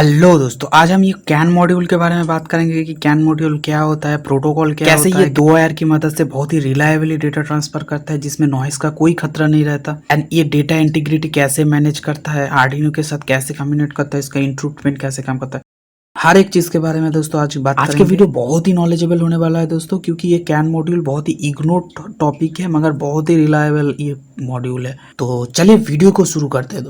Hello दोस्तों, आज हम ये कैन मॉड्यूल के बारे में बात करेंगे कि कैन मॉड्यूल क्या होता है, प्रोटोकॉल क्या कैसे होता है, दो वायर की मदद से बहुत ही रिलायबली डेटा ट्रांसफर करता है जिसमें नॉइस का कोई खतरा नहीं रहता। एंड ये डेटा इंटीग्रिटी कैसे मैनेज करता है, आर्डिनो के साथ कैसे कम्युनिकेट करता है, इसका इंप्रूवमेंट कैसे काम करता है, हर एक चीज के बारे में दोस्तों आज बात करेंगे। आज के वीडियो बहुत ही नॉलेजेबल होने वाला है दोस्तों, क्योंकि ये कैन मॉड्यूल बहुत ही इग्नोर्ड टॉपिक है मगर बहुत ही रिलायबल ये मॉड्यूल है। तो चलिए वीडियो को शुरू करते हैं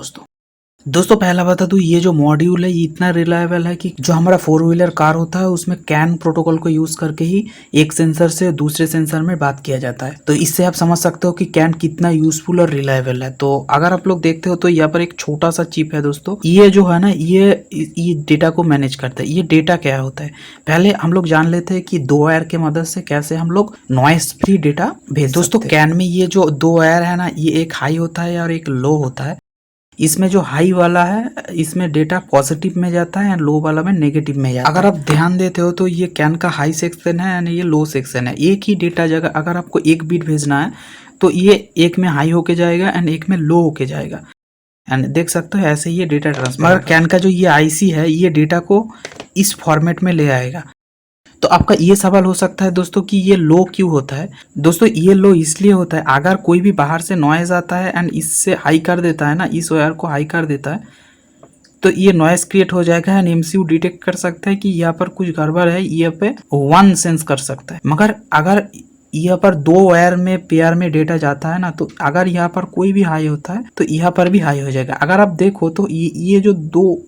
दोस्तों पहला बता दूं, ये जो मॉड्यूल है ये इतना रिलायबल है कि जो हमारा 4 व्हीलर कार होता है उसमें कैन प्रोटोकॉल को यूज करके ही एक सेंसर से दूसरे सेंसर में बात किया जाता है। तो इससे आप समझ सकते हो कि कैन कितना यूजफुल और रिलायबल है। तो अगर आप लोग देखते हो तो यहाँ पर एक छोटा सा चिप है दोस्तों, ये जो है ना ये डेटा को मैनेज करता है। ये डेटा क्या होता है, पहले हम लोग जान लेते हैं कि दो वायर के मदद से कैसे हम लोग नॉइस फ्री डेटा भेज दोस्तों। कैन में ये जो दो वायर है ना, ये एक हाई होता है और एक लो होता है। इसमें जो हाई वाला है इसमें डेटा पॉजिटिव में जाता है एंड लो वाला में नेगेटिव में जाता है। अगर आप ध्यान देते हो तो ये कैन का हाई सेक्शन है एंड ये लो सेक्शन है। एक ही डेटा जगह अगर आपको एक बीट भेजना है तो ये एक में हाई होके जाएगा एंड एक में लो होके जाएगा। एंड देख सकते हो ऐसे ये डेटा ट्रांसफर। मगर कैन का जो ये आईसी है ये डेटा को इस फॉर्मेट में ले आएगा। तो आपका ये सवाल हो सकता है दोस्तों कि ये लो क्यों होता है। दोस्तों ये लो इसलिए होता है, अगर कोई भी बाहर से नॉइज आता है एंड इससे हाई कर देता है ना, इस वायर को हाई कर देता है तो ये नॉइज क्रिएट हो जाएगा एंड एमसीयू डिटेक्ट कर सकता है कि यहाँ पर कुछ गड़बड़ है, यहाँ पे 1 सेंस कर सकता है। मगर अगर यहाँ पर दो वायर में पेयर में डेटा जाता है ना, तो अगर यहाँ पर कोई भी हाई होता है तो यहाँ पर भी हाई हो जाएगा। अगर आप देखो तो ये जो दो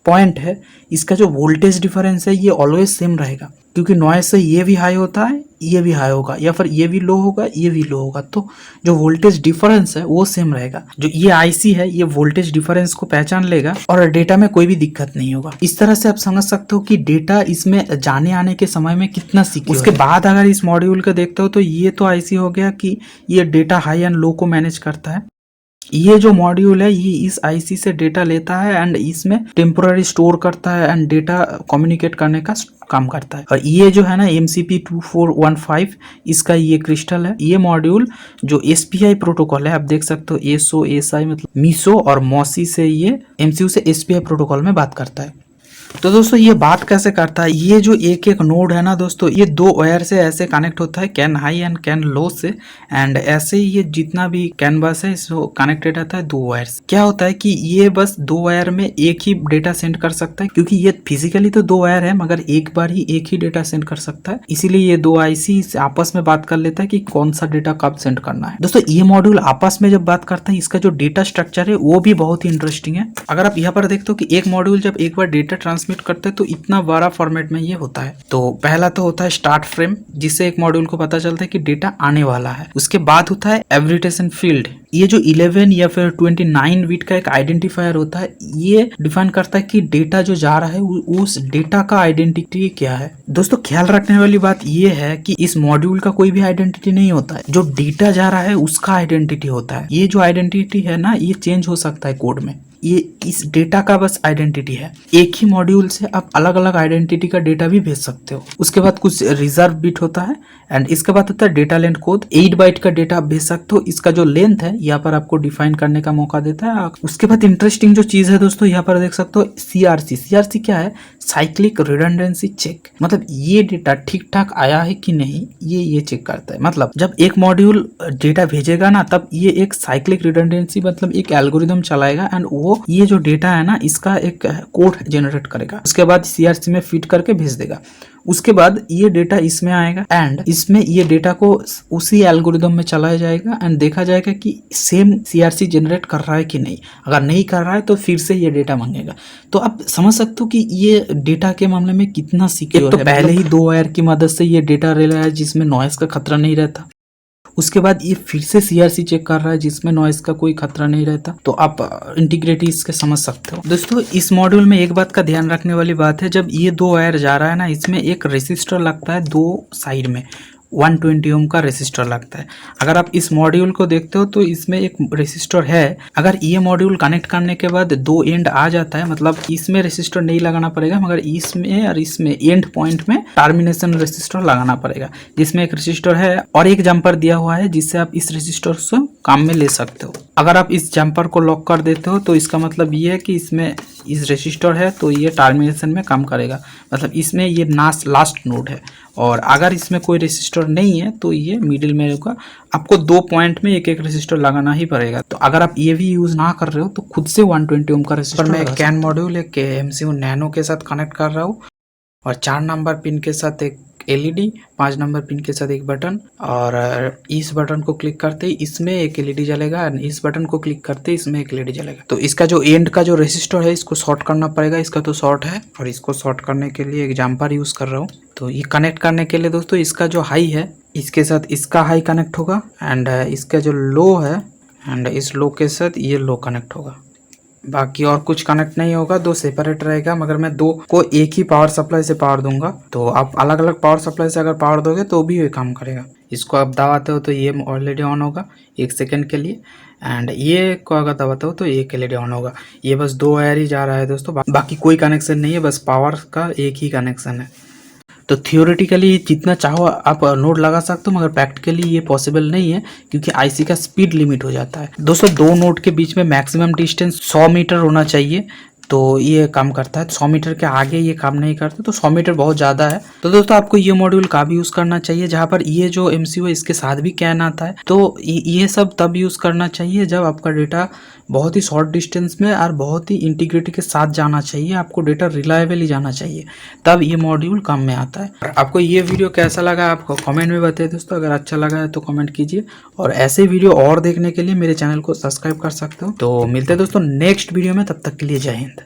पॉइंट है इसका जो वोल्टेज डिफरेंस है ये ऑलवेज सेम रहेगा, क्योंकि नॉइज से ये भी हाई होता है ये भी हाई होगा, या फिर ये भी लो होगा ये भी लो होगा। तो जो वोल्टेज डिफरेंस है वो सेम रहेगा। जो ये आईसी है ये वोल्टेज डिफरेंस को पहचान लेगा और डेटा में कोई भी दिक्कत नहीं होगा। इस तरह से आप समझ सकते हो कि डेटा इसमें जाने आने के समय में कितना सिक्योर। उसके बाद अगर इस मॉड्यूल को देखते हो तो ये तो आईसी हो गया कि ये डेटा हाई एंड लो को मैनेज करता है। ये जो मॉड्यूल है ये इस आईसी से डेटा लेता है एंड इसमें टेम्पोररी स्टोर करता है एंड डेटा कम्युनिकेट करने का काम करता है। और ये जो है ना MCP2415 इसका ये क्रिस्टल है। ये मॉड्यूल जो SPI प्रोटोकॉल है, आप देख सकते हो एसओ एसआई मतलब मीसो और मॉसी से ये MCU से SPI प्रोटोकॉल में बात करता है। तो दोस्तों ये बात कैसे करता है, ये जो एक एक नोड है ना दोस्तों, ये दो वायर से ऐसे कनेक्ट होता है, कैन हाई एंड कैन लो से। एंड ऐसे ही ये जितना भी कैन बस है इसको कनेक्टेड रहता है दो वायर से। क्या होता है कि ये बस दो वायर में एक ही डेटा सेंड कर सकता है, क्योंकि ये फिजिकली तो दो वायर है मगर एक बार ही एक ही डेटा सेंड कर सकता है। इसीलिए ये दो आईसी आपस में बात कर लेता है कि कौन सा डेटा कब सेंड करना है। दोस्तों ये मॉड्यूल आपस में जब बात करता है इसका जो डेटा स्ट्रक्चर है वो भी बहुत ही इंटरेस्टिंग है। अगर आप यहाँ पर देखते हो कि एक मॉड्यूल जब एक बार डेटा ट्रांसमिट करते हैं तो इतना बड़ा फॉर्मेट में ये होता है। तो पहला तो होता है स्टार्ट फ्रेम, जिससे एक मॉड्यूल को पता चलता है कि डेटा आने वाला है। उसके बाद होता है एवरीटेशन फील्ड, ये जो 11 या फिर 29 बिट का एक आइडेंटिफायर होता है, ये डिफाइन करता है कि डेटा जो जा रहा है उस डेटा का आइडेंटिटी क्या है। दोस्तों ख्याल रखने वाली बात ये है कि इस मॉड्यूल का कोई भी आइडेंटिटी नहीं होता है, जो डेटा जा रहा है उसका आइडेंटिटी होता है। ये जो आइडेंटिटी है ना ये चेंज हो सकता है कोड में, ये इस डेटा का बस आइडेंटिटी है। एक ही मॉड्यूल से आप अलग अलग आइडेंटिटी का डेटा भी भेज सकते हो। उसके बाद कुछ रिजर्व बिट होता है एंड इसके बाद होता है डेटा लेंथ कोड। 8 बाइट का डेटा आप भेज सकते हो। इसका जो लेंथ है यहाँ पर आपको डिफाइन करने का मौका देता है। उसके बाद इंटरेस्टिंग जो चीज है दोस्तों, यहाँ पर देख सकते हो CRC क्या है, साइक्लिक रिडंडेंसी चेक। मतलब ये डेटा ठीक ठाक आया है कि नहीं ये चेक करता है। मतलब जब एक मॉड्यूल डेटा भेजेगा ना तब ये एक साइक्लिक रिडंडेंसी मतलब एक एल्गोरिदम चलाएगा एंड वो ये जो डेटा है ना इसका एक कोड जनरेट करेगा। उसके बाद CRC में फिट करके भेज देगा। उसके बाद ये डेटा इसमें आएगा एंड इसमें ये डेटा को उसी एल्गोरिदम में चलाया जाएगा एंड देखा जाएगा कि सेम CRC जनरेट कर रहा है कि नहीं। अगर नहीं कर रहा है तो फिर से ये डेटा मांगेगा। तो आप समझ सकते हो कि ये डेटा के मामले में कितना सिक्योर है। तो पहले ही दो वायर की मदद से ये डेटा ले रहा है जिसमें नॉइस का खतरा नहीं रहता। उसके बाद ये फिर से CRC चेक कर रहा है जिसमें नॉइस का कोई खतरा नहीं रहता। तो आप इंटीग्रिटी इसके समझ सकते हो। दोस्तों इस मॉड्यूल में एक बात का ध्यान रखने वाली बात है, जब ये दो वायर जा रहा है ना इसमें एक रेसिस्टर लगता है दो साइड में, 120 ओम का रेसिस्टर लगता है। अगर आप इस मॉड्यूल को देखते हो तो इसमें एक रेसिस्टर है। अगर ये मॉड्यूल कनेक्ट करने के बाद दो एंड आ जाता है, मतलब इसमें रेसिस्टर नहीं लगाना पड़ेगा मगर इसमें और इसमें एंड पॉइंट में टर्मिनेशन रेसिस्टर लगाना पड़ेगा, जिसमें एक रेसिस्टर है और एक जंपर दिया हुआ है जिससे आप इस रेसिस्टर से काम में ले सकते हो। अगर आप इस जंपर को लॉक कर देते हो तो इसका मतलब ये है कि इसमें इस रेसिस्टर है तो ये टर्मिनेशन में काम करेगा, मतलब इसमें ये लास्ट नोड है। और अगर इसमें कोई रेसिस्टर नहीं है तो ये मिडिल में होगा। आपको 2 पॉइंट में एक एक रेसिस्टर लगाना ही पड़ेगा। तो अगर आप ये भी यूज़ ना कर रहे हो तो खुद से 120 ओम का रेसिस्टर मैं एक कैन मॉड्यूल एक MCU नैनो के साथ कनेक्ट कर रहा हूँ और 4 नंबर पिन के साथ एक LED, 5 नंबर पिन के साथ एक बटन, और इस बटन को क्लिक करते ही इसमें एक LED जलेगा, इस बटन को क्लिक करते ही इसमें एक LED जलेगा। तो इसका जो एंड का जो रेसिस्टर है इसको शॉर्ट करना पड़ेगा, इसका तो शॉर्ट है और इसको शॉर्ट करने के लिए एक जम्पर यूज कर रहा हूँ। तो ये कनेक्ट करने के लिए दोस्तों इसका जो हाई है इसके साथ इसका हाई कनेक्ट होगा एंड इसका जो लो है एंड इस लो के साथ ये लो कनेक्ट होगा। बाकी और कुछ कनेक्ट नहीं होगा, 2 सेपरेट रहेगा, मगर मैं 2 को एक ही पावर सप्लाई से पावर दूंगा। तो आप अलग अलग पावर सप्लाई से अगर पावर दोगे तो भी ये काम करेगा। इसको आप दबाते हो तो ये ऑलरेडी ऑन होगा 1 सेकंड के लिए, एंड ये को अगर दबाते हो तो ये LED ऑन होगा। ये बस 2 वायर ही जा रहा है दोस्तों, बाकी कोई कनेक्शन नहीं है, बस पावर का एक ही कनेक्शन है। तो थियोरेटिकली जितना चाहो आप नोड लगा सकते हो, मगर प्रैक्टिकली ये पॉसिबल नहीं है क्योंकि IC का स्पीड लिमिट हो जाता है। दोस्तों 2 नोड के बीच में मैक्सिमम डिस्टेंस 100 मीटर होना चाहिए, तो ये काम करता है। 100 मीटर के आगे ये काम नहीं करता, तो 100 मीटर बहुत ज़्यादा है। तो दोस्तों आपको ये मॉड्यूल का भी यूज़ करना चाहिए, जहाँ पर ये जो MCU है इसके साथ भी कैन आता है। तो ये सब तब यूज़ करना चाहिए जब आपका डेटा बहुत ही शॉर्ट डिस्टेंस में और बहुत ही इंटीग्रिटी के साथ जाना चाहिए, आपको डेटा रिलायबली जाना चाहिए, तब ये मॉड्यूल काम में आता है। और आपको ये वीडियो कैसा लगा आपको कमेंट में बताइए दोस्तों, अगर अच्छा लगा है तो कमेंट कीजिए, और ऐसे वीडियो और देखने के लिए मेरे चैनल को सब्सक्राइब कर सकते हो। तो मिलते हैं दोस्तों नेक्स्ट वीडियो में, तब तक के लिए जय हिंद।